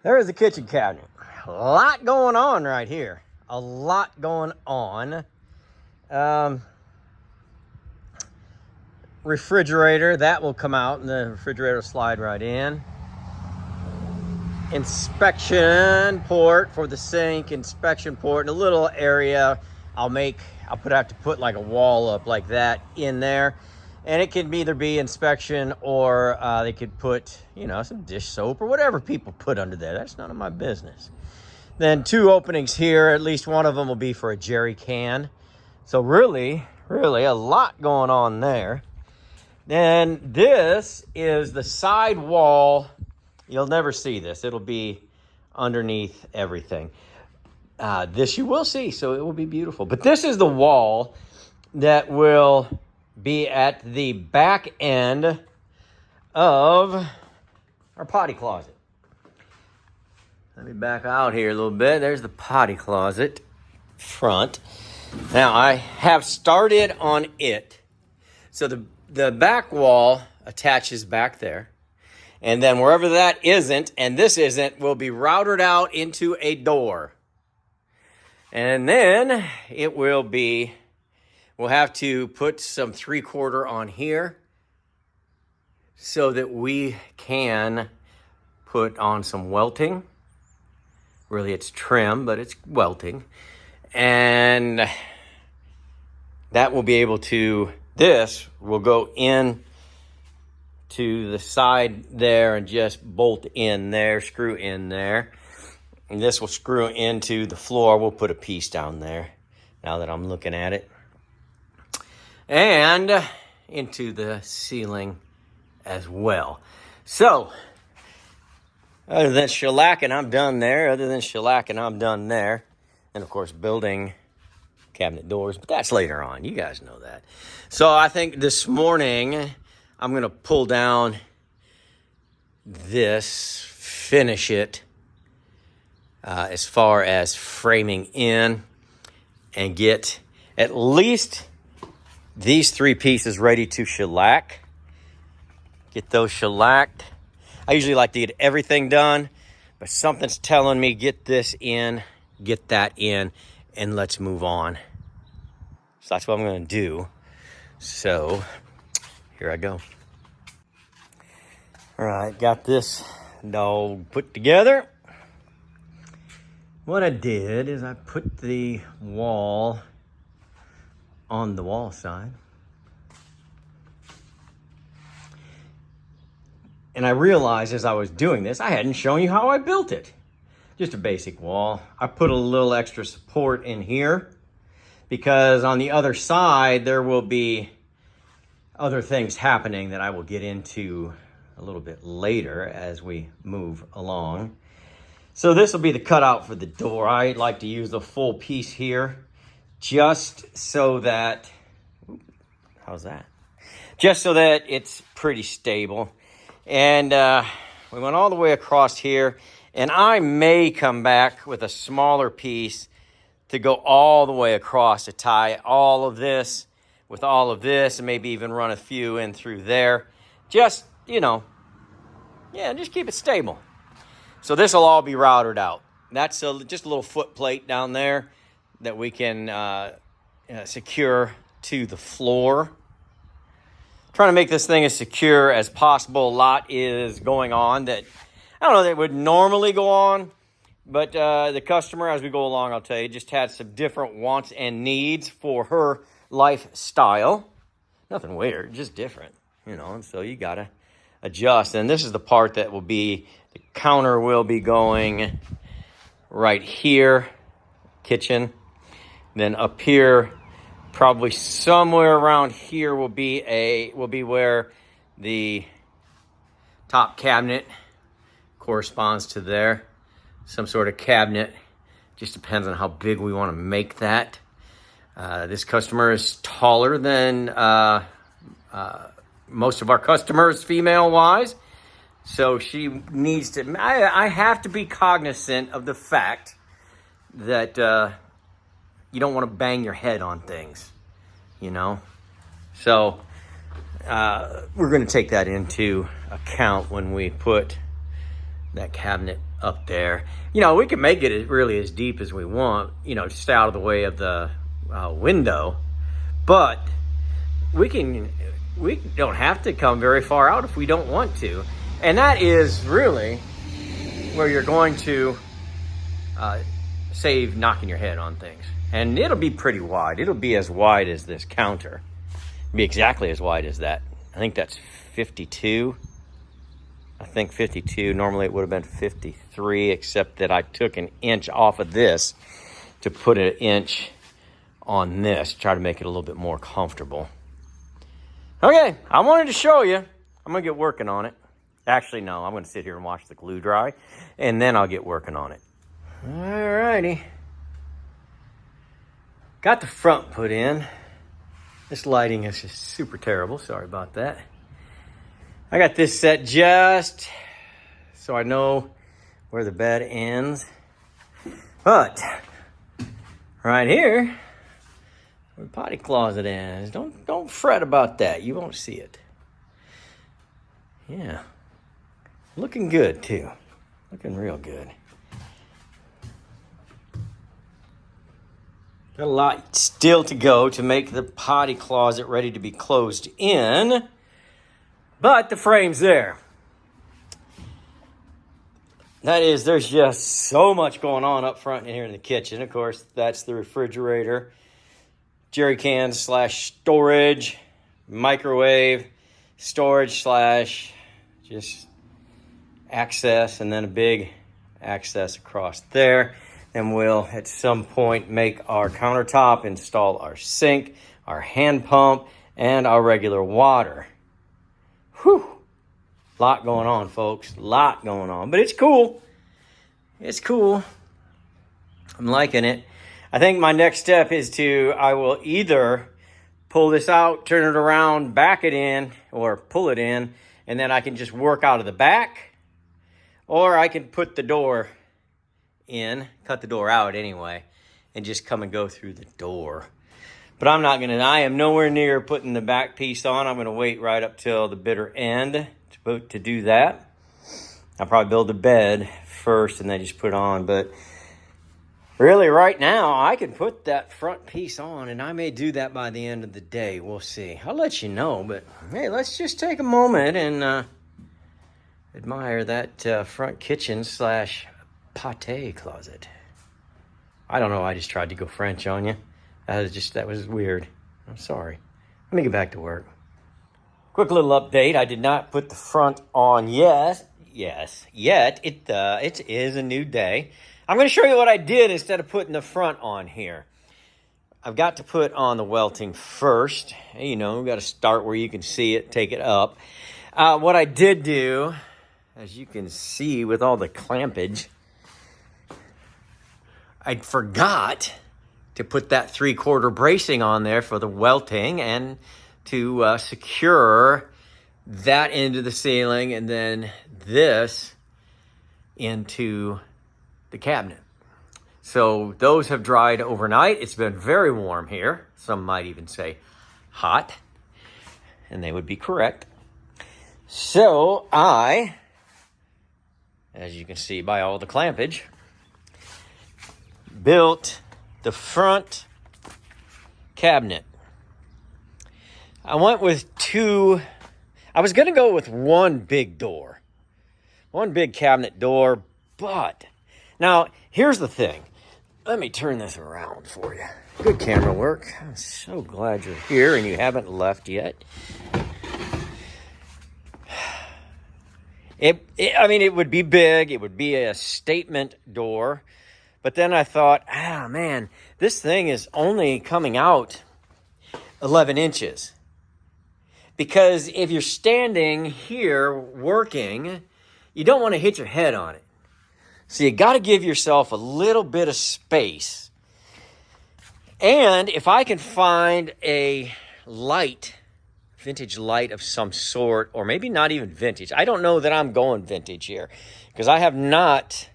There is a kitchen cabinet. A lot going on right here. A lot going on. Refrigerator, that will come out and the refrigerator will slide right in. Inspection port for the sink, inspection port, and a little area I'll have to put like a wall up like that in there. And it can either be inspection or they could put, some dish soap or whatever people put under there. That's none of my business. Then 2 openings here. At least one of them will be for a jerry can. So really a lot going on there. Then this is the side wall. You'll never see this. It'll be underneath everything. This you will see, so it will be beautiful. But this is the wall that will be at the back end of our potty closet. Let me back out here a little bit. There's the potty closet front. Now, I have started on it. So the back wall attaches back there. And then wherever that isn't, and this isn't, will be routed out into a door. And then we'll have to put some 3/4 on here so that we can put on some welting. Really, it's trim, but it's welting. And that will be able to, this will go in to the side there and just bolt in there, screw in there. And this will screw into the floor. We'll put a piece down there now that I'm looking at it. And into the ceiling as well. So, other than shellacking, I'm done there. And of course, building cabinet doors, but that's later on. You guys know that. So I think this morning, I'm going to pull down this, finish it as far as framing in, and get at least these 3 pieces ready to shellac. Get those shellacked. I usually like to get everything done, but something's telling me get this in, get that in, and let's move on. So that's what I'm going to do. So here I go. All right, got this dog put together. What I did is I put the wall on the wall side. And I realized as I was doing this, I hadn't shown you how I built it. Just a basic wall. I put a little extra support in here because on the other side, there will be other things happening that I will get into a little bit later as we move along. So this will be the cutout for the door. I like to use the full piece here just so that, how's that? Just so that it's pretty stable. And we went all the way across here, and I may come back with a smaller piece to go all the way across to tie all of this with all of this, and maybe even run a few in through there. Just, just keep it stable. So this will all be routed out. That's just a little foot plate down there that we can secure to the floor. Trying to make this thing as secure as possible. A lot is going on that I don't know that would normally go on, but the customer, as we go along, I'll tell you, just had some different wants and needs for her lifestyle. Nothing weird, just different, and so you gotta adjust. And this is the part that will be, the counter will be going right here, kitchen. Then up here, probably somewhere around here will be where the top cabinet corresponds to there. Some sort of cabinet. Just depends on how big we want to make that. This customer is taller than most of our customers, female-wise. So she needs to, I have to be cognizant of the fact that you don't want to bang your head on things, So we're going to take that into account when we put that cabinet up there. You know, we can make it really as deep as we want, you know, just out of the way of the window. But we don't have to come very far out if we don't want to. And that is really where you're going to save knocking your head on things. And it'll be pretty wide. It'll be as wide as this counter. It'll be exactly as wide as that. I think that's 52. I think 52. Normally it would have been 53, except that I took an inch off of this to put an inch on this, try to make it a little bit more comfortable. Okay, I wanted to show you. I'm gonna get working on it. Actually, no, I'm gonna sit here and watch the glue dry, and then I'll get working on it. Alrighty. Got the front put in. This lighting is just super terrible. Sorry about that. I got this set just so I know where the bed ends. But right here, where the potty closet ends, don't fret about that. You won't see it. Yeah. Looking good too. Looking real good. Got a lot still to go to make the potty closet ready to be closed in, but the frame's there. That is, there's just so much going on up front and here in the kitchen. Of course, that's the refrigerator, jerry cans / storage, microwave, storage / just access, and then a big access across there. And we'll, at some point, make our countertop, install our sink, our hand pump, and our regular water. Whew. Lot going on, folks. Lot going on. But it's cool. It's cool. I'm liking it. I think my next step is I will either pull this out, turn it around, back it in, or pull it in, and then I can just work out of the back. Or I can put the door in, cut the door out anyway, and just come and go through the door. But I am nowhere near putting the back piece on. I'm gonna wait right up till the bitter end to do that. I'll probably build the bed first and then just put it on. But really right now, I can put that front piece on, and I may do that by the end of the day. We'll see. I'll let you know, but hey, let's just take a moment and admire that front kitchen / potty closet. I don't know, I just tried to go French on you. That was weird. I'm sorry. Let me get back to work. Quick little update. I did not put the front on yet. It is a new day. I'm going to show you what I did instead of putting the front on here. I've got to put on the welting first. You know, we've got to start where you can see it, take it up. What I did do, as you can see with all the clampage, I forgot to put that 3/4 bracing on there for the welting and to secure that into the ceiling and then this into the cabinet. So those have dried overnight. It's been very warm here. Some might even say hot, and they would be correct. So I, as you can see by all the clampage, built the front cabinet. I went with I was going to go with one big door, one big cabinet door, but now here's the thing. Let me turn this around for you. Good camera work. I'm so glad you're here and you haven't left yet. It would be big. It would be a statement door. But then I thought, man, this thing is only coming out 11 inches. Because if you're standing here working, you don't want to hit your head on it. So you got to give yourself a little bit of space. And if I can find a light, vintage light of some sort, or maybe not even vintage. I don't know that I'm going vintage here because I have not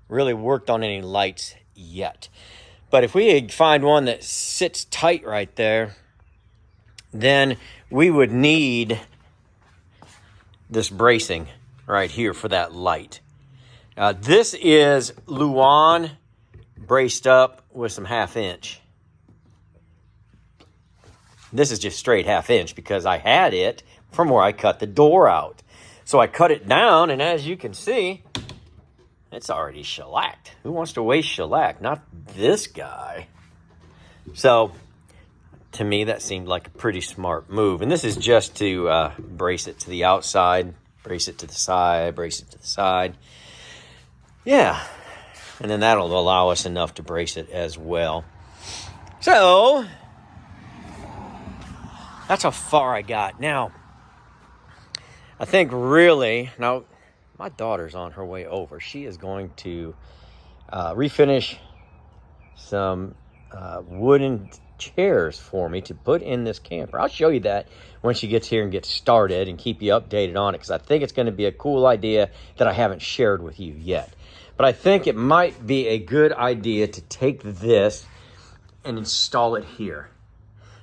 really worked on any lights yet. But if we find one that sits tight right there, then we would need this bracing right here for that light. This is Luan braced up with some 1/2 inch. This is just straight 1/2 inch because I had it from where I cut the door out. So I cut it down, and as you can see, it's already shellacked. Who wants to waste shellac? Not this guy. So to me, that seemed like a pretty smart move. And this is just to brace it to the outside, brace it to the side, brace it to the side. Yeah. And then that'll allow us enough to brace it as well. So that's how far I got. Now, I think really, now my daughter's on her way over. She is going to refinish some wooden chairs for me to put in this camper. I'll show you that when she gets here and gets started and keep you updated on it, because I think it's going to be a cool idea that I haven't shared with you yet. But I think it might be a good idea to take this and install it here,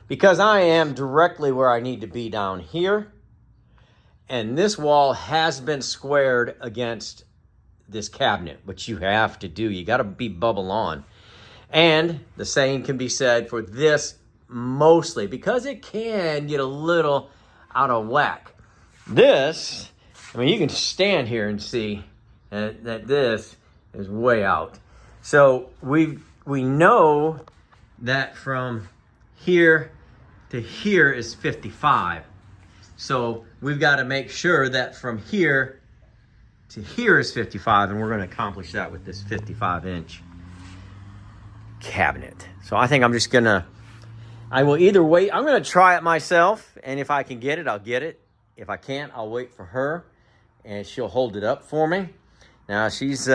because I am directly where I need to be down here, and this wall has been squared against this cabinet, which you have to do. You got to be bubble on. And the same can be said for this mostly, because it can get a little out of whack. This, I mean, you can stand here and see that this is way out. So we know that from here to here is 55. So we've got to make sure that from here to here is 55, and we're going to accomplish that with this 55-inch cabinet. So I think I'm just gonna, I will either wait, I'm gonna try it myself, and if I can get it, I'll get it. If I can't, I'll wait for her and she'll hold it up for me. Now she's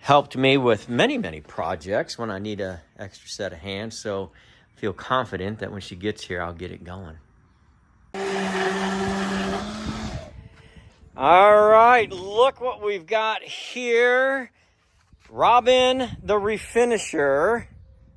helped me with many projects when I need an extra set of hands, so I feel confident that when she gets here, I'll get it going. All right, look what we've got here. Robin, the refinisher,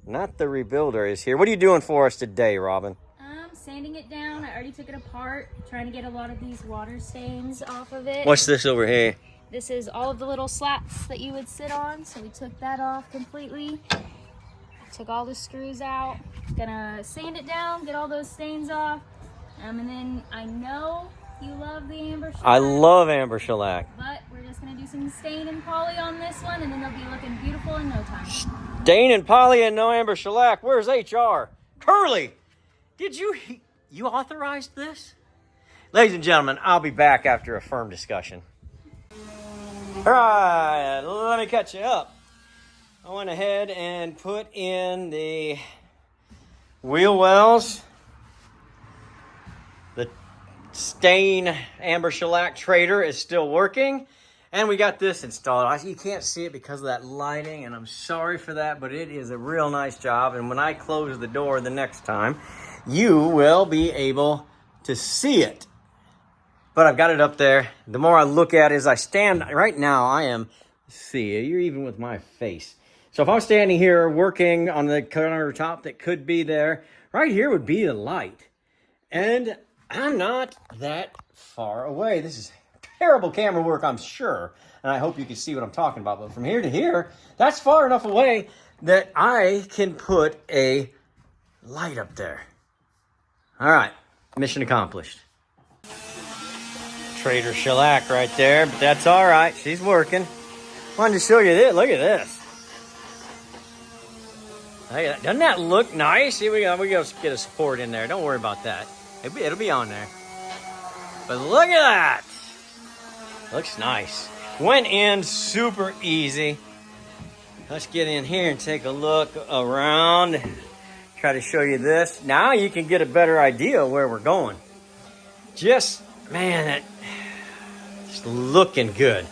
not the rebuilder, is here. What are you doing for us today, Robin? I'm sanding it down. I already took it apart, trying to get a lot of these water stains off of it. What's this over here? This is all of the little slats that you would sit on, so we took that off completely. Took all the screws out. Gonna sand it down, get all those stains off. And then I know you love the amber shellac. I love amber shellac. But we're just gonna do some stain and poly on this one, and then they'll be looking beautiful in no time. Stain and poly and no amber shellac. Where's HR? Curly, did you authorized this? Ladies and gentlemen, I'll be back after a firm discussion. All right, let me catch you up. I went ahead and put in the wheel wells. The stain amber shellac trader is still working, and we got this installed. You can't see it because of that lighting, and I'm sorry for that, but it is a real nice job. And when I close the door the next time, you will be able to see it. But I've got it up there. The more I look at it as I stand, right now I am, see, you're even with my face. So if I'm standing here working on the countertop that could be there, right here would be the light. And I'm not that far away. This is terrible camera work, I'm sure. And I hope you can see what I'm talking about. But from here to here, that's far enough away that I can put a light up there. All right, mission accomplished. Trader shellac right there, but that's all right. She's working. Wanted to show you this. Look at this. Doesn't that look nice? Here we go. We go get a support in there. Don't worry about that. It'll be on there. But look at that. Looks nice. Went in super easy. Let's get in here and take a look around. Try to show you this. Now you can get a better idea of where we're going. Just, man, it's looking good.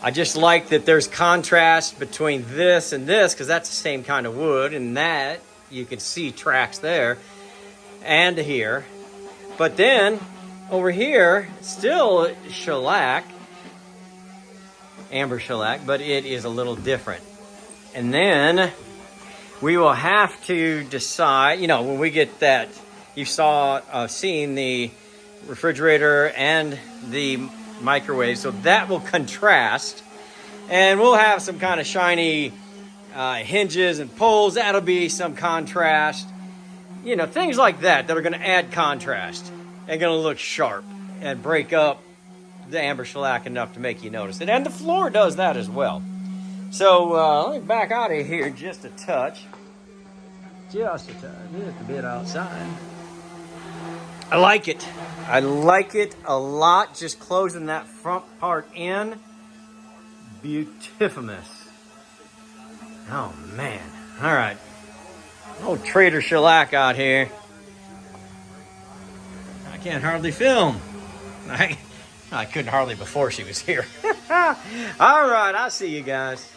I just like that there's contrast between this and this, because that's the same kind of wood, and that you can see tracks there and here. But then over here, still shellac, amber shellac, but it is a little different. And then we will have to decide, you know, when we get that, you saw, seen the refrigerator and the microwave, so that will contrast. And we'll have some kind of shiny hinges and poles. That'll be some contrast. You know, things like that that are going to add contrast and going to look sharp and break up the amber shellac enough to make you notice it. And the floor does that as well. So let me back out of here just a touch. Just a bit outside. I like it. I like it a lot. Just closing that front part in. Beautifulness. Oh, man. All right. Old Trader Shellac out here. I can't hardly film. I couldn't hardly before she was here. All right. I'll see you guys.